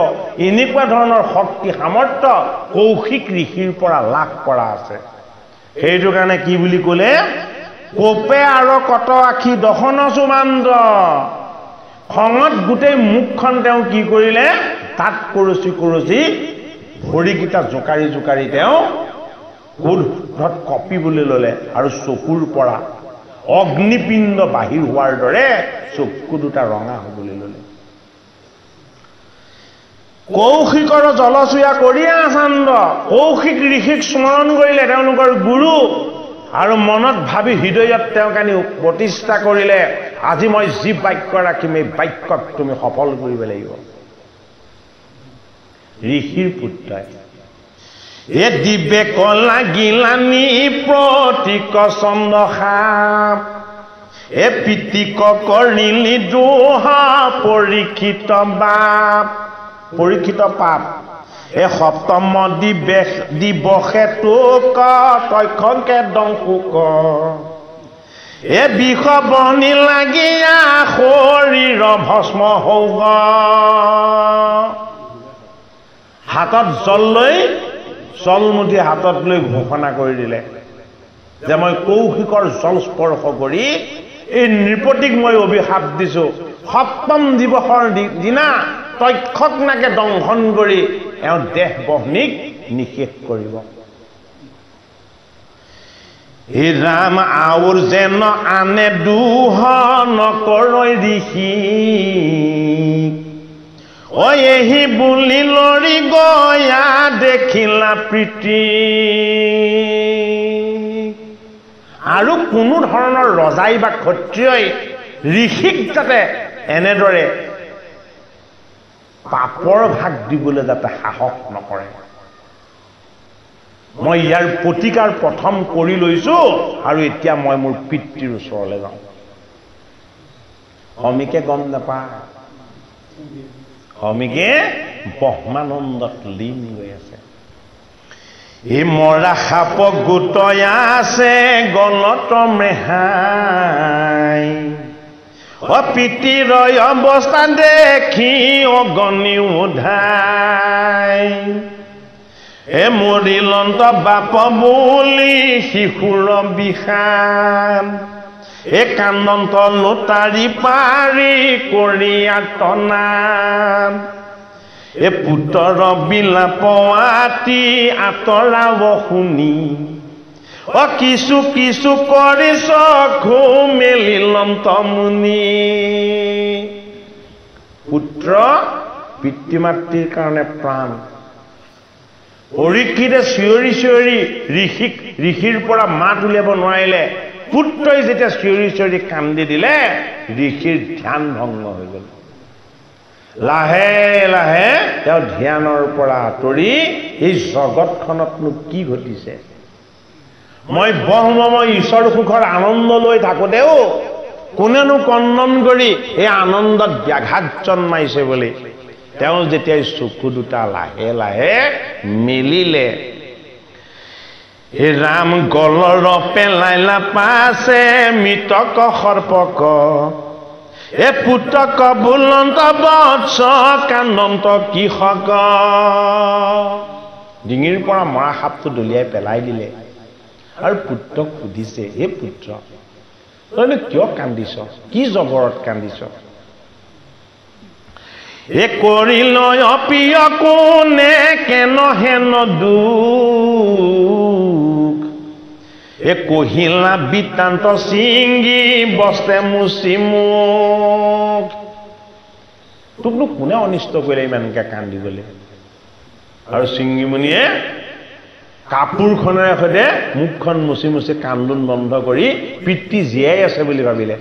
এনেকুৱা ধৰণৰ শক্তি সামৰ্থ্য কৌশিক ঋষিৰ পৰা লাভ কৰা আছে সেইটো কাৰণে কি বুলি ক'লে কোপে আৰু কত আখি দশন সুমান্দ খঙত গোটেই মুখখন তেওঁ কি কৰিলে তাত কৰচি ভৰিকেইটা জোকাৰি তেওঁ ক্ৰোধত কঁপিবলৈ ল'লে আৰু চকুৰ পৰা অগ্নিপিণ্ড বাহিৰ হোৱাৰ দৰে চকু দুটা ৰঙা হ'বলৈ ল'লে কৌশিকৰ জলচুয়া কৰিয়া আচান্দ কৌশিক ঋষিক স্মৰণ কৰিলে তেওঁলোকৰ গুৰু আৰু মনত ভাবি হৃদয়ত তেওঁক আনি প্ৰতিষ্ঠা কৰিলে আজি মই যি বাক্য ৰাখিম এই বাক্যক তুমি সফল কৰিব লাগিব ঋষিৰ পুত্ৰই এ দিবে লাগিলানি প্ৰতীক চন্দ্ৰসাপ এ পিতিক কৰিলি দোহা পৰীক্ষিত বাপ পৰীক্ষিত পাপ এ সপ্তম দিৱসে তোক তক্ষকে দংশুক এ বিষ বনি লাগিয়া শৰীৰ ভস্ম হৌগ হাতত জল লৈ জলমুঠি হাতত লৈ ঘোষণা কৰি দিলে যে মই কৌশিকৰ জল স্পৰ্শ কৰি এই নৃপতিক মই অভিশাপ দিছো সপ্তম দিৱসৰ দিনা তক্ষক নাকে দংশন কৰি এওঁ দেহ বহ্নিক নিষেধ কৰিব হে ৰাম আউৰ যেন আনে দুহ নকৰৈ ঋষি ঐ এহি বুলি লৰি গয়া দেখিলা প্ৰীতি আৰু কোনো ধৰণৰ ৰজাই বা ক্ষত্ৰিয়ই ঋষিক যাতে এনেদৰে পাপৰ ভাগ দিবলৈ যাতে সাহস নকৰে মই ইয়াৰ প্ৰতিকাৰ প্ৰথম কৰি লৈছো আৰু এতিয়া মই মোৰ পিতৃৰ ওচৰলৈ যাওঁ হমিকে গম নাপায় হমিকে ব্ৰহ্মানন্দত লীন হৈ আছে এই মৰা সাপ গোটই আছে গলত মেহাই পিতৃৰ অৱস্থা দেখি অগনি উধাই এ মৰিলন্ত বাপ বুলি শিশুৰ বিষাম এ কান্দন্ত লোটাৰি পাৰি কৰি আতনাম এ পুত্ৰৰ বিলাপ আতি আঁতৰাব শুনি কিছু কিছু কৰিছ মেলিলন্ত মুনি পুত্ৰ পিতৃ মাতৃৰ কাৰণে প্ৰাণ পৰীক্ষিতে চিঞৰি চিঞৰি ঋষিৰ পৰা মাত উলিয়াব নোৱাৰিলে পুত্ৰই যেতিয়া চিঞৰি চিঞৰি কান্দি দিলে ঋষিৰ ধ্যান ভংগ হৈ গ'ল লাহে লাহে তেওঁ ধ্যানৰ পৰা আঁতৰি এই জগতখনতনো কি ঘটিছে মই ব্ৰহ্মময় ঈশ্বৰ সুখৰ আনন্দ লৈ থাকোঁতেও কোনেনো কন্দন কৰি এই আনন্দত ব্যাঘাত জন্মাইছে বুলি তেওঁ যেতিয়া চকু দুটা লাহে লাহে মেলিলে হে ৰাম গলৰ পেলাইলা পাছে মৃতক সৰ্পক এ পুতক বুলন্ত বৎস কান্দন্ত কৃষক ডিঙিৰ পৰা মৰা সাপটো দলিয়াই পেলাই দিলে আৰু পুত্ৰক সুধিছে হে পুত্ৰ তইনো কিয় কান্দিছ কি জবৰত কান্দিছ এ কৰিল অপিয় কোনে কেন হেন দুখ এ কহিলা বৃত্তান্ত চিংগি বস্তে মুচি মুখ তোকনো কোনে অনিষ্ট কৰিলে ইমানকে কান্দিবলৈ আৰু চিংগিমুনিয়ে কাপোৰখনেৰে সৈতে মুখখন মুচি মুচি কান্দোন বন্ধ কৰি পিতৃ জীয়াই আছে বুলি ভাবিলে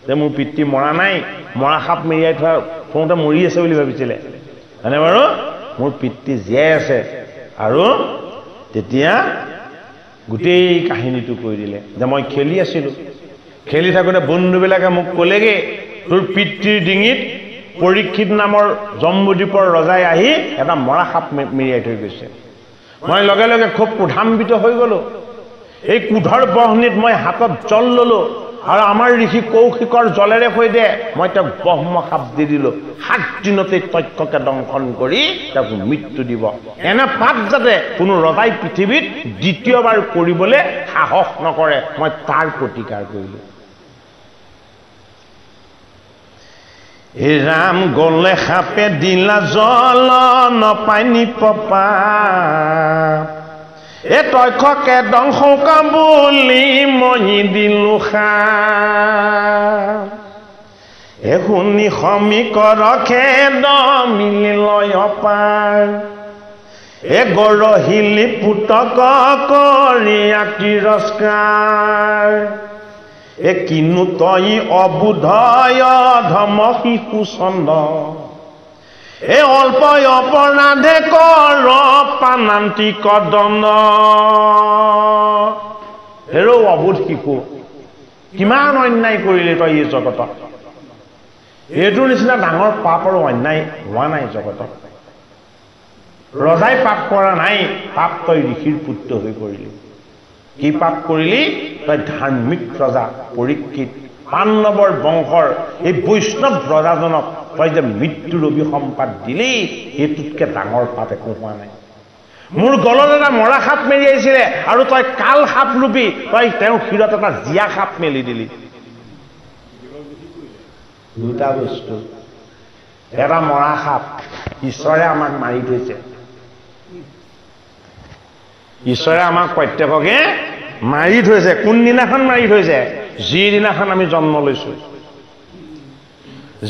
যে মোৰ পিতৃ মৰা নাই মৰা সাপ মেৰিয়াই থওঁতে মৰি আছে বুলি ভাবিছিলে হয়নে বাৰু মোৰ পিতৃ জীয়াই আছে আৰু তেতিয়া গোটেই কাহিনীটো কৈ দিলে যে মই খেলি আছিলোঁ খেলি থাকোঁতে বন্ধুবিলাকে মোক ক'লেগে তোৰ পিতৃৰ ডিঙিত পৰীক্ষিত নামৰ জম্বুদ্বীপৰ ৰজাই আহি এটা মৰা সাপ মেৰিয়াই থৈ গৈছে মই লগে লগে খুব ক্ৰোধান্বিত হৈ গ'লো এই ক্ৰোধৰ বহ্নিত মই হাতত জল ল'লো আৰু আমাৰ ঋষি কৌশিকৰ জলেৰে সৈতে মই তেওঁক ব্ৰহ্ম সাপ দি দিলোঁ 7 দিনতেই তক্ষকে দংশন কৰি তেওঁক মৃত্যু দিব এনে পাপ যাতে কোনো ৰজাই পৃথিৱীত দ্বিতীয়বাৰ কৰিবলৈ সাহস নকৰে মই তাৰ প্ৰতিকাৰ কৰিলোঁ হে ৰাম গলে সাপে দিলা জল নপাইনি পপা এ তক্ষকে দংশক বুলি মহি দিলো এ শুনি সমীকৰ খেদ মিলিল অপাৰ গৰহিলি পুতক কৰিয়া তিৰস্কাৰ কিনো তই অবুধয় ধম শিশু চন্দ অল্প অপৰাধে কৰ প্ৰাণান্তিক দণ্ড হেৰ অবুধ শিশু কিমান অন্যায় কৰিলে তই এই জগতত এইটোৰ নিচিনা ডাঙৰ পাপ আৰু অন্যায় হোৱা নাই জগতত ৰজাই পাপ কৰা নাই পাপ তই ঋষিৰ পুত্ৰ হৈ কৰিলি কি পাপ কৰিলি তই ধাৰ্মিক ৰজা পৰীক্ষিত পাণ্ডৱৰ বংশৰ এই বৈষ্ণৱ ৰজাজনক তই যে মৃত্যুৰ অভিসম্পাত দিলি এইটোতকে ডাঙৰ পাপ একো হোৱা নাই মোৰ গলত এটা মৰা সাপ মেৰিয়াইছিলে আৰু তই কাল সাপ ৰূপী তই তেওঁৰ শিৰত এটা জীয়া সাপ মেলি দিলি দুটা বস্তু এটা মৰা সাপ ঈশ্বৰে আমাক মাৰি থৈছে ঈশ্বৰে আমাক প্ৰত্যেককে মাৰি থৈছে কোনদিনাখন মাৰি থৈছে যিদিনাখন আমি জন্ম লৈছো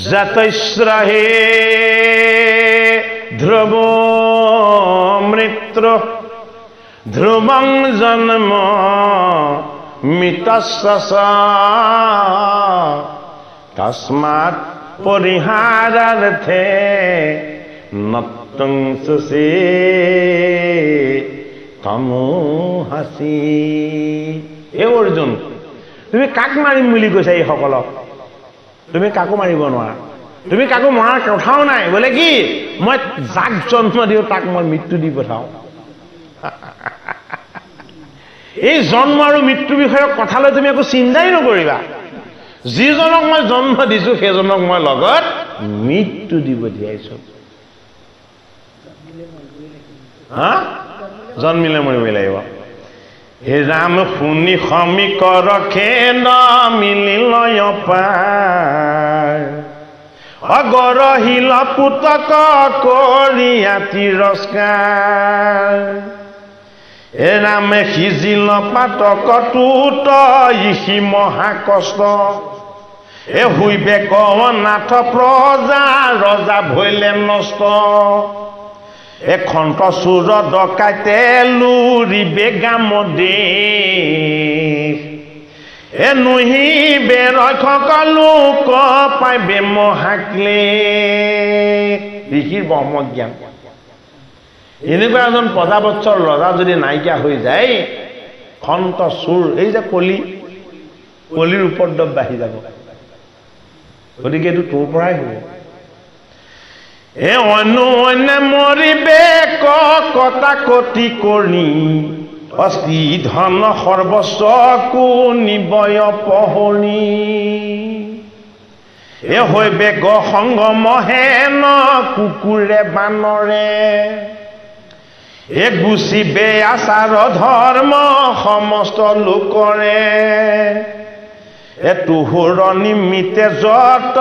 জাতৈশ্ৰাহে ধ্ৰুৱ মৃত্যু ধ্ৰুৱং জন্ম মৃতস্য তস্মাৎ পৰিহাৰাৰ্থে নতুং সুষে তমো হাসি অৰ্জুন তুমি কাক মাৰিম বুলি কৈছা এই সকলক তুমি কাকো মাৰিব নোৱাৰা তুমি কাকো মৰাৰ কথাও নাই বোলে কি মই যাক জন্ম দিওঁ তাক মই মৃত্যু দি পঠাওঁ এই জন্ম আৰু মৃত্যু বিষয়ক কথালৈ তুমি একো চিন্তাই নকৰিবা যিজনক মই জন্ম দিছো সেইজনক মই লগত মৃত্যু দি পঠিয়াইছো হা জন্মিলে মৰিবই লাগিব হে ৰাম শুনি সমীক ৰখে ন মিলিলয় পাৰ অগৰহিল পুতক কৰিয়া তিৰস্কাৰ হে ৰামে সিজিল পাতক টুট ইহি মহা কষ্ট হুইবে নাথ প্ৰজা ৰজা ভৈলে নষ্ট খন্ত চুৰ ডকাইতে লুৰিবে গাম দেশ নুহিবে ৰক্ষক লোক পাইবে মহাক্লে ঋষিৰ ব্ৰহ্মজ্ঞান এনেকুৱা এজন প্ৰজাবৎসৰ ৰজা যদি নাইকিয়া হৈ যায় খন্ত চুৰ এই যে কলিৰ উপদ্ৰৱ বাঢ়ি যাব গতিকে এইটো তোৰ পৰাই হ'ব অন্য মৰিবে কটা কটি কৰি অস্থি ধন সৰ্বস্ব নিবয় পহৰি হৈবে সংগম হেন কুকুৰে বানৰে গুচিবে আচাৰ ধৰ্ম সমস্ত লোকৰে তুহুৰ নিমিতে যত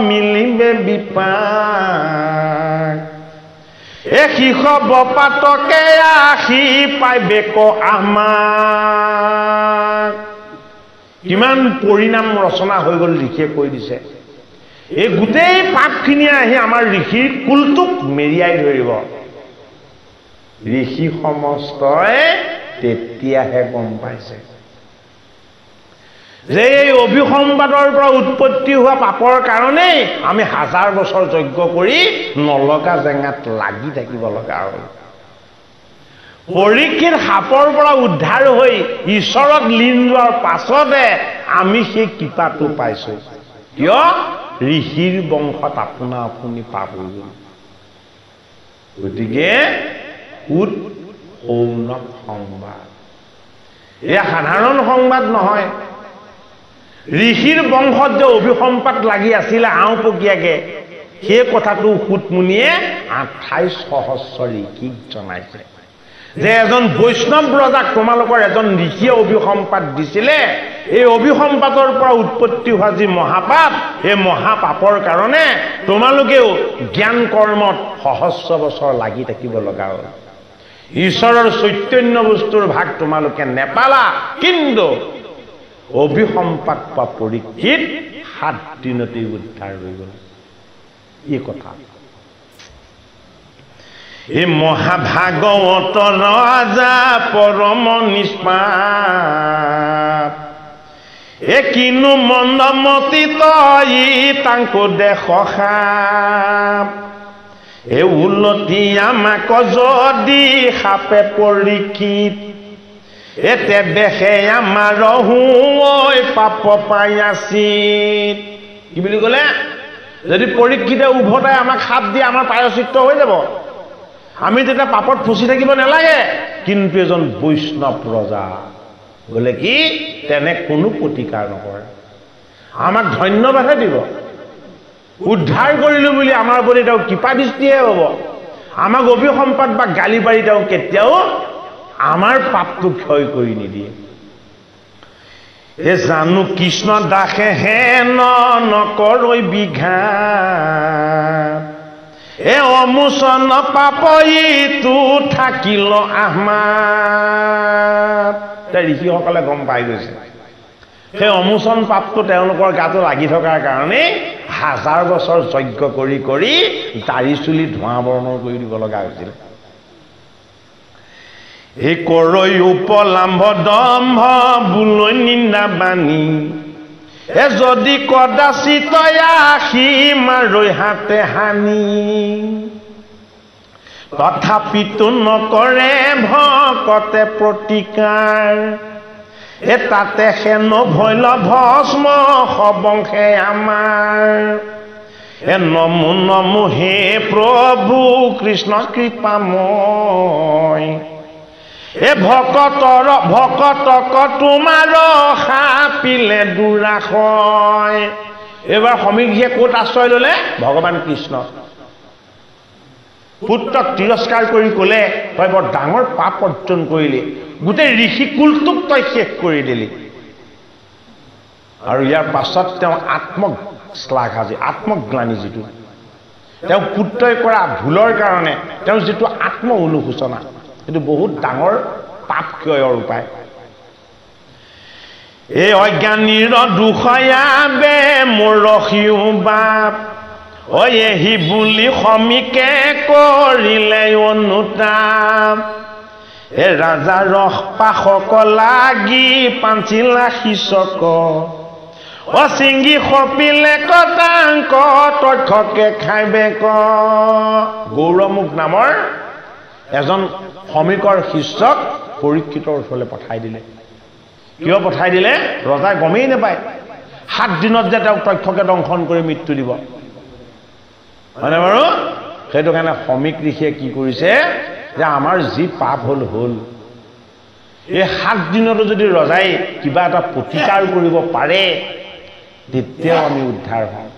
মিলিবে বিপাক শিশব পাতকে আহি পাইবে আমাক কিমান পৰিণাম ৰচনা হৈ গল ঋষিয়ে কৈ দিছে এই গোটেই পাপখিনি আহি আমাৰ ঋষিৰ কুলটোক মেৰিয়াই ধৰিব ঋষি সমস্তই তেতিয়াহে গম পাইছে যে এই অভিসম্বাদৰ পৰা উৎপত্তি হোৱা পাপৰ কাৰণে আমি হাজাৰ বছৰ যজ্ঞ কৰি নলগা জেঙাত লাগি থাকিব লগা হ'ল পৰীক্ষিত সাপৰ পৰা উদ্ধাৰ হৈ ঈশ্বৰত লীন যোৱাৰ পাছতে আমি সেই কৃপাটো পাইছো কিয় ঋষিৰ বংশত আপোনা আপুনি পাপ হৈ গ'ল গতিকে সৌনক সংবাদ এয়া সাধাৰণ সংবাদ নহয় ঋষিৰ বংশত যে অভিসম্পাত লাগি আছিলে আওপকীয়াকে সেই কথাটো সুতমুনিয়ে 28 সহস্ৰ ঋষিক জনাইছে যে এজন বৈষ্ণৱ ৰজাক তোমালোকৰ এজন ঋষিয়ে অভিসম্পাত দিছিলে এই অভিসম্পাতৰ পৰা উৎপত্তি হোৱা যি মহাপাপ এই মহাপাপৰ কাৰণে তোমালোকেও জ্ঞান কৰ্মত সহস্ৰ বছৰ লাগি থাকিব লগা হ'ল ঈশ্বৰৰ চৈতন্য বস্তুৰ ভাগ তোমালোকে নেপালা কিন্তু অভিসম্পাত বা পৰীক্ষিত 7 দিনতেই উদ্ধাৰ হৈ গ'ল এই কথা এই মহাভাগৱত ৰজা পৰম নিষ্পাপ এ কিনো মন্দমতি তই তাংকো দেখ সাপ এ উলটি আমাক যদি সাপে পৰীক্ষিত এতে দেখে আমাৰ হুঁই পাপ পাই আছিল কি বুলি ক'লে যদি পৰীক্ষিতে উভতাই আমাক সাপ দিয়ে আমাৰ প্ৰায়শ্চিত্ত হৈ যাব আমি তেতিয়া পাপত ফচি থাকিব নালাগে কিন্তু এজন বৈষ্ণৱ ৰজা বলে কি তেনে কোনো প্ৰতিকাৰ নকৰে আমাক ধন্যবাদহে দিব উদ্ধাৰ কৰিলো বুলি আমাৰ প্ৰতি তেওঁ কৃপা দৃষ্টিহে হ'ব আমাক অভিসম্পাদ বা গালি পাৰি তেওঁ কেতিয়াও আমাৰ পাপটো ক্ষয় কৰি নিদিয়ে এ জানো কৃষ্ণ দাসে হেন নকৰৈ বিঘাত এ অমোচন পাপইটো থাকিল আমাৰ ঋষিসকলে গম পাই গৈছে সেই অমোচন পাপটো তেওঁলোকৰ গাটো লাগি থকাৰ কাৰণে হাজাৰ বছৰ যজ্ঞ কৰি কৰি দাড়ি চুলি ধোঁৱা বৰণৰ কৰি দিব লগা হৈছিল এই কৰৈ উপলাম্ভ দম্ভ বুলৈ নিন্দা বাণী এ যদি কদাচিত আখি মাৰৈ হাতে হানি তথাপিতো নকৰে ভকতে প্ৰতিকাৰ এ তাতে হেন ভৈল ভস্ম সবংশে আমাৰ এ নমো নমো হে প্ৰভু কৃষ্ণ কৃপাময় এ ভকতক তোমাৰ সাপিলে দুৰাশয় এইবাৰ সমীক্ষে ক'ত আশ্ৰয় ল'লে ভগৱান কৃষ্ণ পুত্ৰক তিৰস্কাৰ কৰি ক'লে তই বৰ ডাঙৰ পাপ অৰ্জন কৰিলি গোটেই ঋষি কুলটোক তই শেষ কৰি দিলি আৰু ইয়াৰ পাছত তেওঁ আত্মশ্লাঘাজী আত্মগ্লানি যিটো তেওঁ পুত্ৰই কৰা ভুলৰ কাৰণে তেওঁ যিটো আত্ম অনুশোচনা কিন্তু বহুত ডাঙৰ পাপ ক্ষয়ৰ উপায় এই অজ্ঞানীৰ দুখয়াবে মোৰ ৰখিও বাপ এহি বুলি সমীকে কৰিলে অনুতাপ এ ৰাজা ৰস পাশক লাগি পাঞ্চিলা শিচক চিংগি সপিলে কটাংক তক্ষকে খাইবে ক গৌৰমুখ নামৰ এজন সমীকৰ শিষ্যক পৰীক্ষিতৰ ওচৰলৈ পঠাই দিলে কিয় পঠাই দিলে ৰজাই গমেই নাপায় 7 দিনত যে তেওঁক তক্ষকে দংশন কৰি মৃত্যু দিব হয়নে বাৰু সেইটো কাৰণে সমীক ঋষিয়ে কি কৰিছে যে আমাৰ যি পাপ হল এই 7 দিনতো যদি ৰজাই কিবা এটা প্ৰতিকাৰ কৰিব পাৰে তেতিয়াও আমি উদ্ধাৰ হওঁ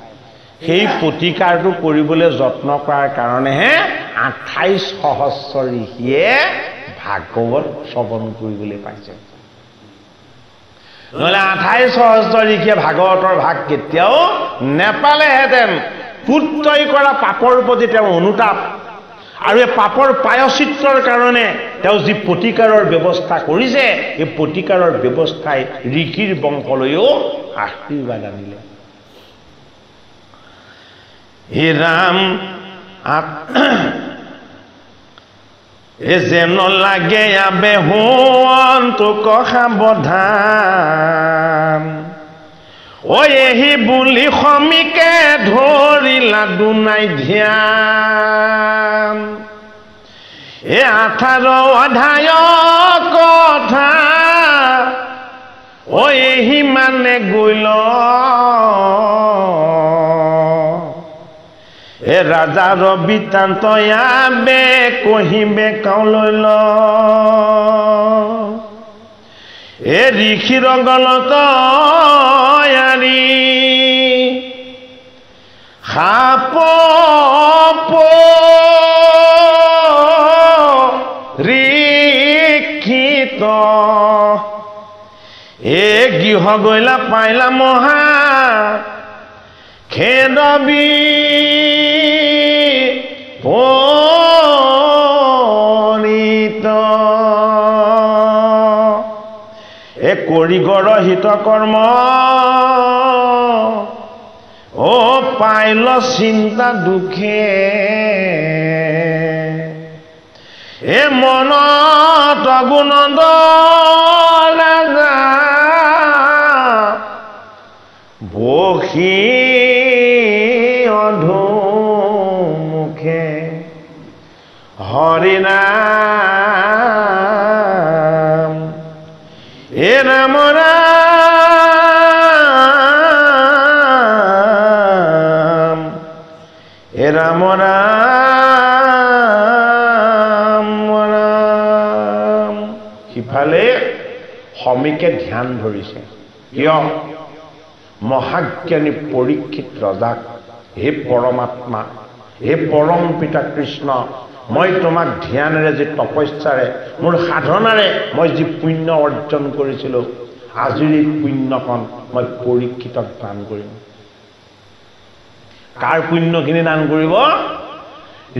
সেই প্ৰতিকাৰটো কৰিবলৈ যত্ন কৰাৰ কাৰণেহে 28 সহস্ৰ ঋষিয়ে ভাগৱত শ্ৰৱণ কৰিবলৈ পাইছে নহলে 28 সহস্ৰ ঋষিয়ে ভাগৱতৰ ভাগ কেতিয়াও নেপালেহেঁতেন পুত্ৰই কৰা পাপৰ প্ৰতি তেওঁ অনুতাপ আৰু এই পাপৰ প্ৰায়শ্চিত্তৰ কাৰণে তেওঁ যি প্ৰতিকাৰৰ ব্যৱস্থা কৰিছে এই প্ৰতিকাৰৰ ব্যৱস্থাই ঋষিৰ বংশলৈও আশীৰ্বাদ আনিলে হে ৰাম এ যেন লাগে আবে হোৱন্তোক সাৱধান এহি বুলি সমীকে ধৰিলা দুনাই ধ্যান এ 18 অধ্যায় কথা এহি মানে গৈল এ ৰাজাৰ বৃত্তান্ত আবে কহিবে কাউলৈল এ ঋষিৰ গলত সাপ ঋষিত এ গৃহ গৈলা পাইলা মহা খেদবি পৰিত এ কৰি গৰহিত কৰ্ম পাইল চিন্তা দুখে এ মনত গুণ দলা বসি অধুমুখে হৰিনাম এ ৰাম ৰাম এ ৰাম ৰাম ৰাম সিফালে সমীকে ধ্যান ধৰিছে কিয় মহাজ্ঞানী পৰীক্ষিত ৰজাক হে পৰমাত্মা হে পৰম পিতা কৃষ্ণ মই তোমাক ধ্যানেৰে যে তপস্যাৰে মোৰ সাধনাৰে মই যি পুণ্য অৰ্জন কৰিছিলোঁ আজিৰ এই পুণ্যকণ মই পৰীক্ষিতক দান কৰিম কাৰ পুণ্যখিনি দান কৰিব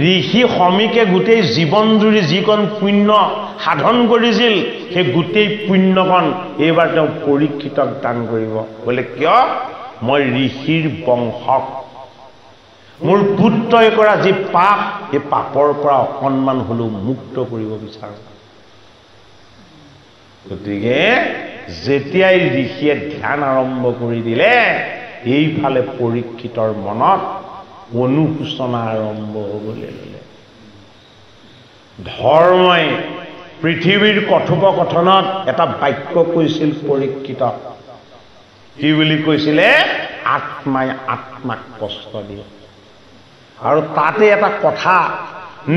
ঋষি সমীকে গোটেই জীৱন জুৰি যিকণ পুণ্য সাধন কৰিছিল সেই গোটেই পুণ্যকণ এইবাৰ তেওঁ পৰীক্ষিতক দান কৰিব বোলে কিয় মই ঋষিৰ বংশক মোৰ পুত্ৰই কৰা যি পাপ এই পাপৰ পৰা অকণমান হ'লেও মুক্ত কৰিব বিচাৰোঁ গতিকে যেতিয়াই ঋষিয়ে ধ্যান আৰম্ভ কৰি দিলে এইফালে পৰীক্ষিতৰ মনত অনুশোচনা আৰম্ভ হ'বলৈ ল'লে ধৰ্মই পৃথিৱীৰ কথোপকথনত এটা বাক্য কৈছিল পৰীক্ষিতক কি বুলি কৈছিলে আত্মাই আত্মাক কষ্ট দিয়ে আৰু তাতে এটা কথা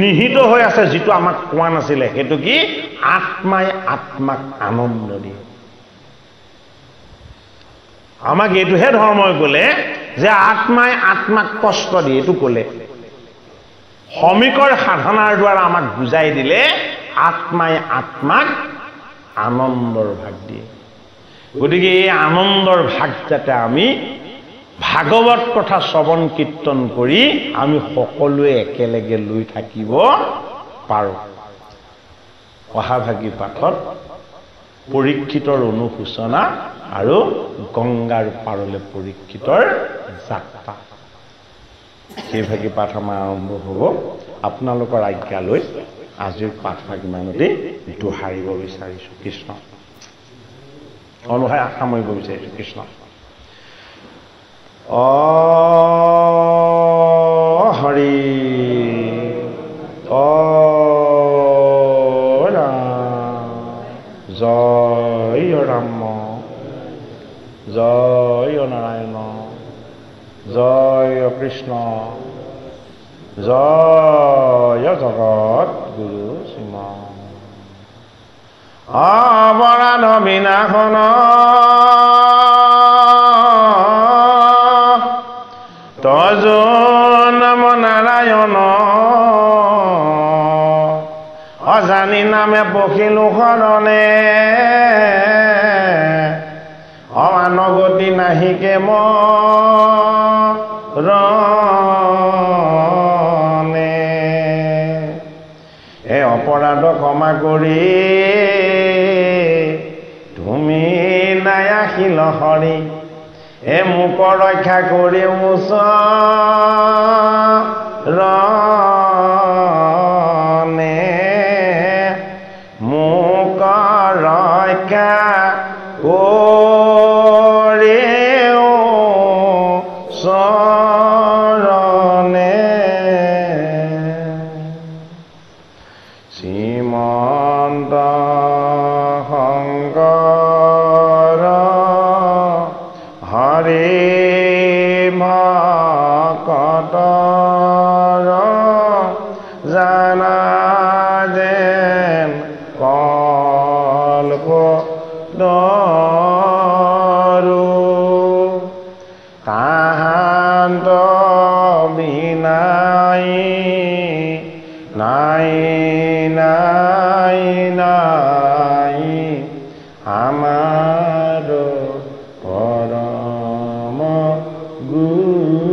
নিহিত হৈ আছে যিটো আমাক কোৱা নাছিলে সেইটো কি আত্মাই আত্মাক আনন্দ দিয়ে আমাক এইটোহে ধৰ্মই ক'লে যে আত্মাই আত্মাক কষ্ট দিয়ে এইটো ক'লে সমীকৰ সাধনাৰ দ্বাৰা আমাক বুজাই দিলে আত্মাই আত্মাক আনন্দৰ ভাগ দিয়ে গতিকে এই আনন্দৰ ভাগ যাতে আমি ভাগৱত কথা শ্ৰৱণ কীৰ্তন কৰি আমি সকলোৱে একেলগে লৈ থাকিব পাৰোঁ অহা ভাগী পাঠত পৰীক্ষিতৰ অনুশোচনা আৰু গংগাৰ পাৰলৈ পৰীক্ষিতৰ যাত্ৰা সেই ভাগী পাঠ আমাৰ আৰম্ভ হ'ব আপোনালোকৰ আজ্ঞা লৈ আজিৰ পাঠভাগ ইমানতে দোহাৰিব বিচাৰিছোঁ কৃষ্ণ অনুসাৰে সামৰিব বিচাৰিছোঁ কৃষ্ণ হৰি জয় ৰাম জয় নাৰায়ণ জয় কৃষ্ণ জয় জগত গুৰু শ্ৰীম অপৰাধ বিনাশন তজো নাম নাৰায়ণ অজানি নামে পখিলো শৰণে অমানগতি নাহিকে মৰণে এই অপৰাধ ক্ষমা কৰি তুমি নায়াখিল হৰি এ মোক ৰক্ষা কৰি ওচৰণে মোক ৰক্ষা কৰি ওচৰণে শ্ৰীমন্ত শংকৰ হৰি ভকতৰ জানা যেন কল্প দৰু তাহান্ত বিনাই নাই নাই নাই আমাৰ পৰম গুৰু